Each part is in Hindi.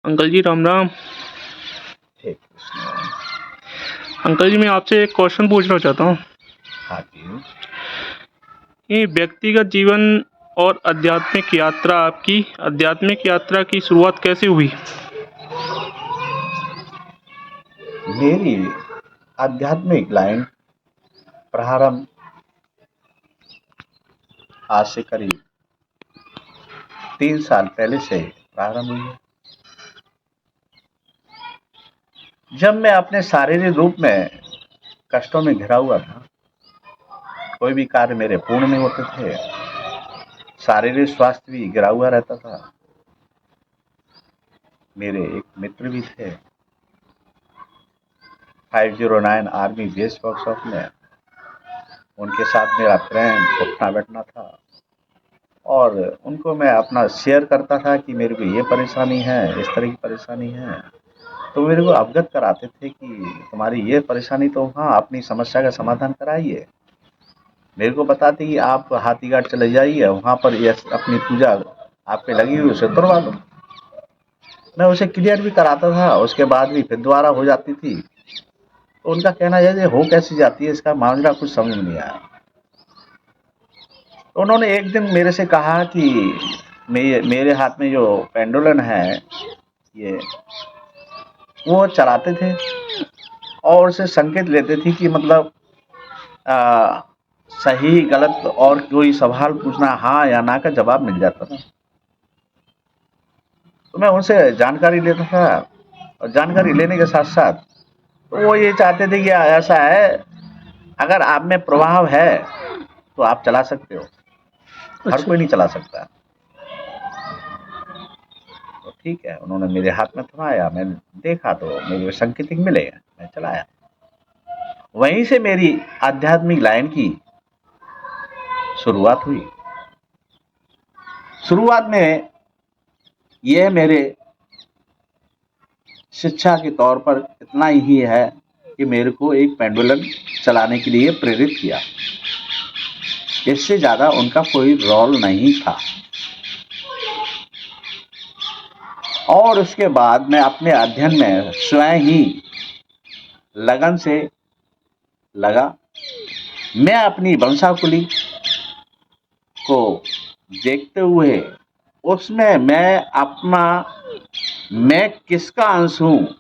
अंकल जी राम राम। हे कृष्ण। अंकल जी मैं आपसे एक क्वेश्चन पूछना चाहता हूँ हाँ जी। कि व्यक्तिगत जीवन और आध्यात्मिक यात्रा की शुरुआत कैसे हुई? मेरी आध्यात्मिक लाइन प्रारंभ आज से करीब 3 साल पहले से प्रारंभ हुई है। जब मैं अपने शारीरिक रूप में कष्टों में घिरा हुआ था, कोई भी कार्य मेरे पूर्ण नहीं होते थे, शारीरिक स्वास्थ्य भी गिरा हुआ रहता था। मेरे एक मित्र भी थे 509 आर्मी बेस वर्कशॉप में, उनके साथ मेरा प्रेम उठना बैठना था और उनको मैं अपना शेयर करता था कि मेरे को ये परेशानी है, इस तरह की परेशानी है। तो मेरे को अवगत कराते थे कि तुम्हारी ये परेशानी, तो हाँ अपनी समस्या का समाधान कराइए। मेरे को बताते कि आप हाथीघाट चले जाइए, वहाँ पर ये अपनी पूजा आप पे लगी हुई उसे तुड़वा लो। मैं उसे क्लियर भी कराता था, उसके बाद भी फिर दोबारा हो जाती थी। तो उनका कहना है ये हो कैसी जाती है, इसका माजरा कुछ समझ में नहीं आया। तो उन्होंने एक दिन मेरे से कहा कि मेरे हाथ में जो पेंडुलन है ये, वो चलाते थे और उससे संकेत लेते थे कि मतलब आ, सही गलत और कोई सवाल पूछना हाँ या ना का जवाब मिल जाता था। तो मैं उनसे जानकारी लेता था और जानकारी लेने के साथ साथ तो वो ये चाहते थे कि ऐसा है, अगर आप में प्रभाव है तो आप चला सकते हो, हर अच्छा। कोई नहीं चला सकता। तो ठीक है, उन्होंने मेरे हाथ में थमाया, मैंने देखा तो मेरे को संकेत मिले, मैं चलाया। वहीं से मेरी आध्यात्मिक लाइन की शुरुआत हुई। शुरुआत में यह मेरे शिक्षा के तौर पर इतना ही है कि मेरे को एक पेंडुलम चलाने के लिए प्रेरित किया, इससे ज़्यादा उनका कोई रोल नहीं था। और उसके बाद मैं अपने अध्ययन में स्वयं ही लगन से लगा। मैं अपनी वंशाकुली को देखते हुए उसमें मैं किसका अंश हूँ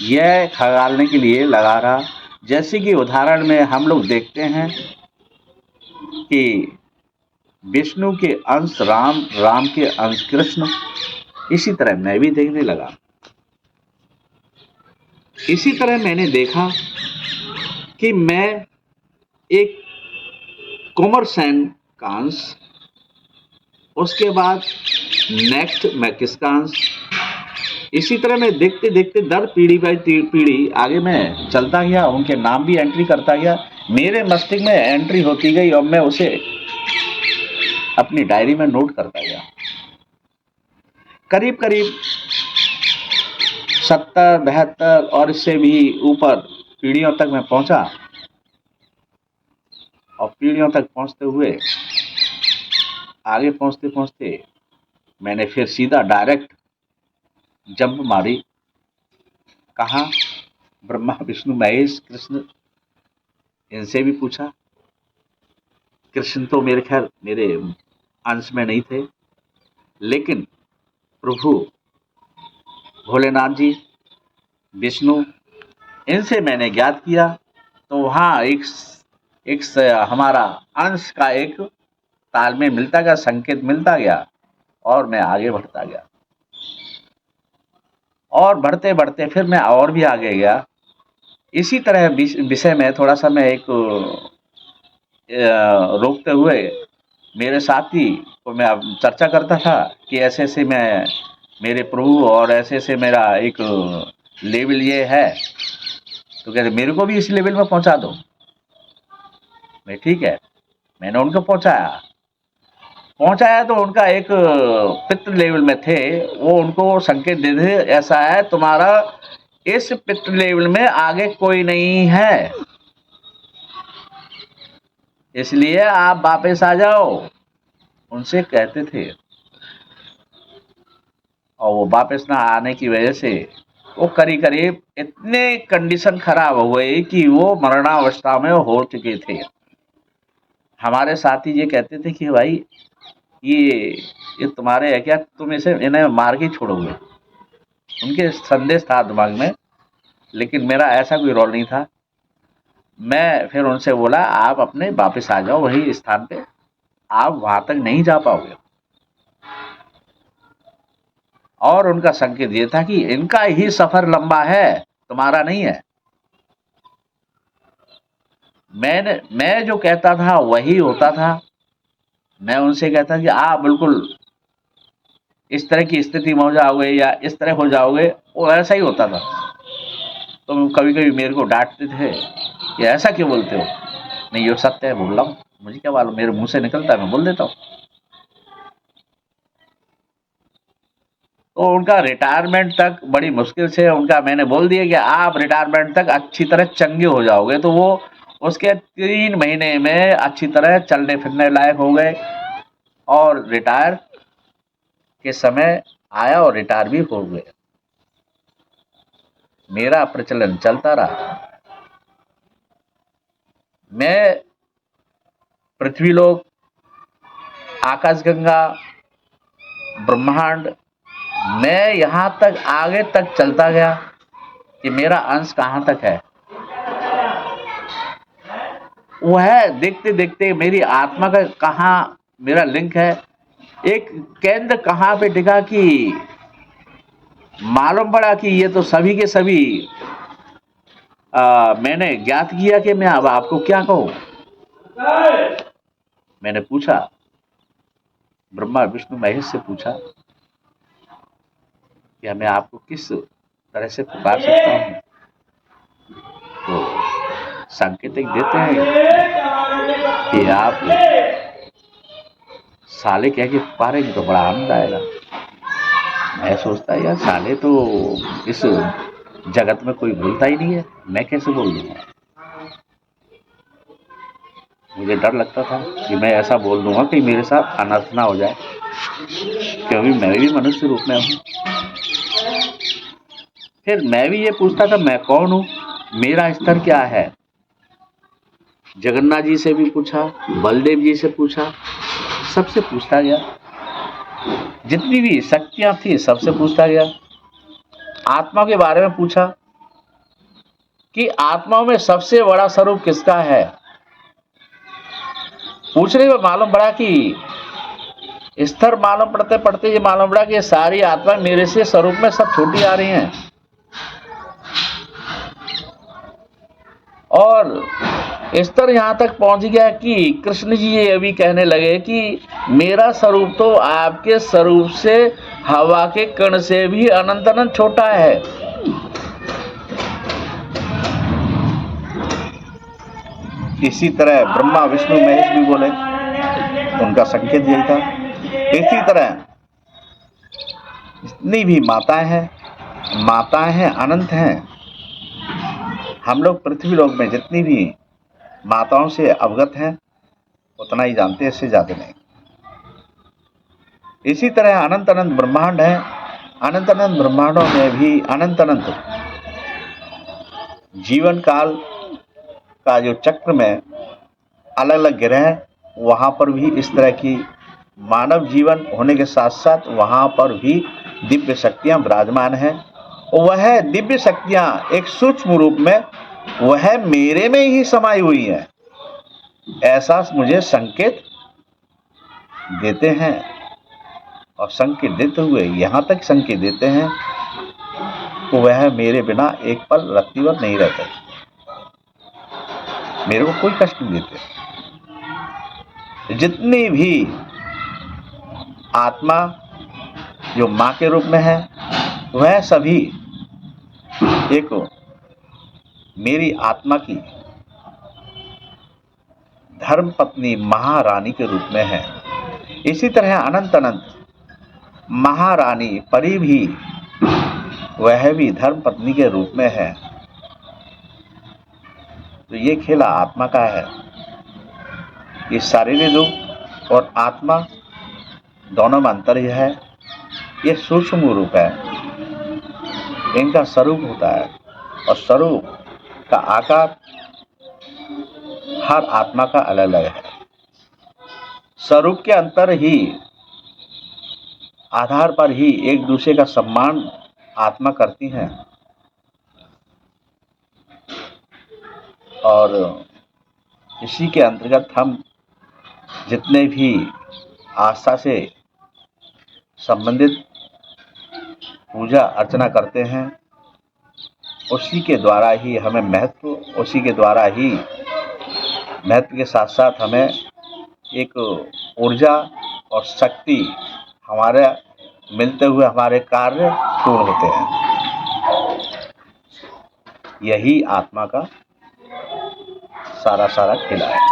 यह खंगालने के लिए लगा रहा। जैसे कि उदाहरण में हम लोग देखते हैं कि विष्णु के अंश राम, राम के अंश कृष्ण, इसी तरह मैं भी देखने लगा। इसी तरह मैंने देखा कि मैं एक कुंवर सेन का अंश, उसके बाद नेक्स्ट मैं किसका अंश, इसी तरह मैं देखते देखते दर पीढ़ी बाई पीढ़ी आगे मैं चलता गया, उनके नाम भी एंट्री करता गया, मेरे मस्तिष्क में एंट्री होती गई और मैं उसे अपनी डायरी में नोट करता गया। करीब करीब 70, 72 और इससे भी ऊपर पीढ़ियों तक मैं पहुंचा। और पीढ़ियों तक पहुंचते हुए आगे पहुंचते पहुंचते मैंने फिर सीधा डायरेक्ट जंप मारी। कहा ब्रह्मा विष्णु महेश कृष्ण, इनसे भी पूछा। कृष्ण तो मेरे खैर मेरे अंश में नहीं थे, लेकिन प्रभु भोलेनाथ जी, विष्णु, इनसे मैंने ज्ञात किया। तो वहाँ हमारा अंश का एक तालमेल मिलता गया, संकेत मिलता गया और मैं आगे बढ़ता गया। और बढ़ते बढ़ते फिर मैं और भी आगे गया। इसी तरह विषय में थोड़ा सा मैं एक रोकते हुए मेरे साथी को मैं अब चर्चा करता था कि ऐसे ऐसे मैं मेरे प्रभु और ऐसे ऐसे मेरा एक लेवल ये है, तो कहते मेरे को भी इस लेवल में पहुंचा दो। मैं ठीक है, मैंने उनको पहुंचाया तो उनका एक पितृ लेवल में थे, वो उनको संकेत दे दे ऐसा है तुम्हारा इस पितृ लेवल में आगे कोई नहीं है, इसलिए आप वापस आ जाओ, उनसे कहते थे। और वो वापस ना आने की वजह से वो करीब करीब इतने कंडीशन खराब हो गई कि वो मरणावस्था में हो चुके थे। हमारे साथी ये कहते थे कि भाई ये तुम्हारे है क्या, तुम इन्हें मार के छोड़ोगे। उनके संदेश था दिमाग में, लेकिन मेरा ऐसा कोई रोल नहीं था। मैं फिर उनसे बोला आप अपने वापस आ जाओ वही स्थान पे, आप वहां तक नहीं जा पाओगे। और उनका संकेत ये था कि इनका ही सफर लंबा है, तुम्हारा नहीं है। मैं जो कहता था वही होता था। मैं उनसे कहता कि आप बिल्कुल इस तरह की स्थिति में हो जाओगे या इस तरह हो जाओगे, वो ऐसा ही होता था। तो कभी कभी मेरे को डांटते थे कि ऐसा क्यों बोलते हो। नहीं, ये सत्य है, बोल रहा हूँ, मुझे क्या मालूम, मेरे मुंह से निकलता है, मैं बोल देता हूँ। तो उनका रिटायरमेंट तक बड़ी मुश्किल से उनका मैंने बोल दिया कि आप रिटायरमेंट तक अच्छी तरह चंगे हो जाओगे। तो वो उसके 3 महीने में अच्छी तरह चलने फिरने लायक हो गए और रिटायर के समय आया और रिटायर भी हो गए। मेरा प्रचलन चलता रहा। मैं पृथ्वीलोक, आकाशगंगा, ब्रह्मांड, मैं यहां तक आगे तक चलता गया कि मेरा अंश कहां तक है। वह देखते देखते मेरी आत्मा का कहां मेरा लिंक है, एक केंद्र कहां पे टिका कि मालूम पड़ा कि ये तो सभी के सभी मैंने ज्ञात किया कि मैं अब आपको क्या कहूं। मैंने पूछा, ब्रह्मा विष्णु महेश से पूछा कि मैं आपको किस तरह से पुकार सकता हूं। तो संकेतिक देते हैं कि आप साले कह के पुकारेंगे तो बड़ा आनंद आएगा। मैं सोचता यार साले तो इस जगत में कोई बोलता ही नहीं है, मैं कैसे बोल दूंगा। मुझे डर लगता था कि मैं ऐसा बोल दूंगा कि मेरे साथ अनर्थ ना हो जाए, क्योंकि मैं भी मनुष्य रूप में हूं। फिर मैं भी ये पूछता था मैं कौन हूं, मेरा स्तर क्या है। जगन्नाथ जी से भी पूछा, बलदेव जी से पूछा, सबसे पूछता गया। जितनी भी शक्तियां थी सबसे पूछता गया। आत्मा के बारे में पूछा कि आत्माओं में सबसे बड़ा स्वरूप किसका है। पूछने में मालूम पड़ा कि स्तर मालूम पड़ते पड़ते ये मालूम पड़ा कि सारी आत्मा मेरे से स्वरूप में सब छोटी आ रही हैं। और स्तर यहां तक पहुंच गया कि कृष्ण जी ये भी कहने लगे कि मेरा स्वरूप तो आपके स्वरूप से हवा के कण से भी अनंत अनंत छोटा है। इसी तरह ब्रह्मा विष्णु महेश भी बोले, उनका संकेत यही था। इसी तरह जितनी भी माताएं हैं अनंत हैं। हम लोग पृथ्वी लोक में जितनी भी माताओं से अवगत हैं उतना ही जानते हैं, इससे ज्यादा नहीं। इसी तरह अनंत अनंत ब्रह्मांड है। अनंत अनंत ब्रह्मांडों में भी अनंत अनंत जीवन काल का जो चक्र में अलग अलग ग्रह, वहां पर भी इस तरह की मानव जीवन होने के साथ साथ वहां पर भी दिव्य शक्तियां विराजमान हैं। वह दिव्य शक्तियां एक सूक्ष्म रूप में वह मेरे में ही समाई हुई है, ऐसा मुझे संकेत देते हैं। और संकेत देते हुए यहां तक संकेत देते हैं कि वह मेरे बिना एक पल रत्तीभर नहीं रहते, मेरे को कोई कष्ट नहीं देते। जितनी भी आत्मा जो मां के रूप में है वह सभी एक मेरी आत्मा की धर्म पत्नी महारानी के रूप में है। इसी तरह अनंत अनंत महारानी परी भी वह भी धर्म पत्नी के रूप में है। तो ये खेला आत्मा का है। ये शारीरिक रूप और आत्मा दोनों में अंतर है। ये सूक्ष्म रूप है, इनका स्वरूप होता है और स्वरूप का आकार हर आत्मा का अलग अलग है। स्वरूप के अंतर ही आधार पर ही एक दूसरे का सम्मान आत्मा करती हैं और इसी के अंतर्गत हम जितने भी आस्था से संबंधित पूजा अर्चना करते हैं, उसी के द्वारा ही हमें महत्व, उसी के द्वारा ही महत्व के साथ साथ हमें एक ऊर्जा और शक्ति हमारे मिलते हुए हमारे कार्य पूर्ण होते हैं। यही आत्मा का सारा खेला है।